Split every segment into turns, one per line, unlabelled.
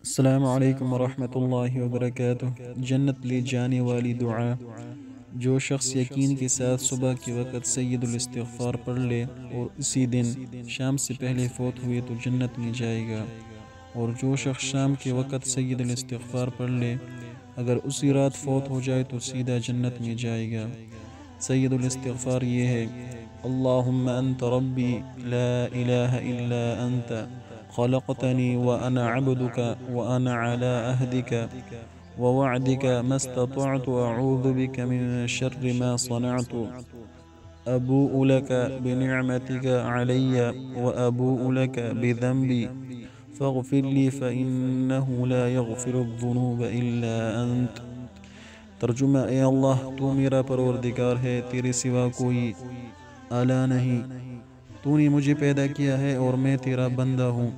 السلام علیکم ورحمۃ اللہ وبرکاتہ۔ جنت لے جانے والی دعا۔ جو شخص یقین کے ساتھ صبح کے وقت سید الاستغفار پڑھ لے اور اسی دن شام سے پہلے فوت ہوئے تو جنت میں جائے گا، اور جو شخص شام کے وقت سید الاستغفار پڑھ لے اگر اسی رات فوت ہو جائے تو سیدھا جنت میں جائے گا۔ سید الاستغفار یہ ہے: اللہم انت ربی لا الہ الا انت خلقتنی وانا عبدک وانا علی عہدک ووعدک ما استطعت اعوذ بک من شر ما صنعت ابوء لک بنعمتک علی وابوء لک بذنبی فاغفر لی فإنہ لا یغفر الذنوب الا انت۔ ترجمہ: اے اللہ، تو میرا پروردگار ہے، تیرے سوا کوئی اعلیٰ نہیں۔ تو نے مجھے پیدا کیا ہے اور میں تیرا بندہ ہوں،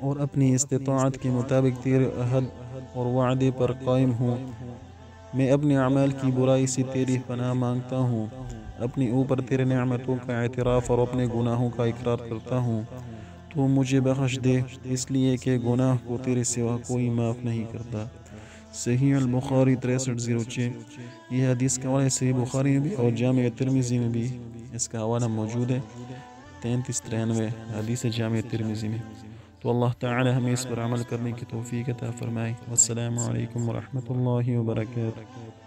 اور اپنی استطاعت کے مطابق تیرے عہد اور وعدے پر قائم ہوں۔ میں اپنے اعمال کی برائی سے تیری پناہ مانگتا ہوں، اپنے اوپر تیرے نعمتوں کا اعتراف اور اپنے گناہوں کا اقرار کرتا ہوں۔ تو مجھے بخش دے، اس لیے کہ گناہ کو تیرے سوا کوئی معاف نہیں کرتا۔ صحیح البخاری 6306۔ یہ حدیث کا حوالہ صحیح بخاری میں بھی اور جامع ترمذی میں بھی اس کا حوالہ موجود ہے، 3393 حدیث جامع ترمذی میں۔ تو اللہ تعالی ہمیں اس پر عمل کرنے کی توفیق عطا فرمائے۔ والسلام علیکم ورحمۃ اللہ وبرکاتہ۔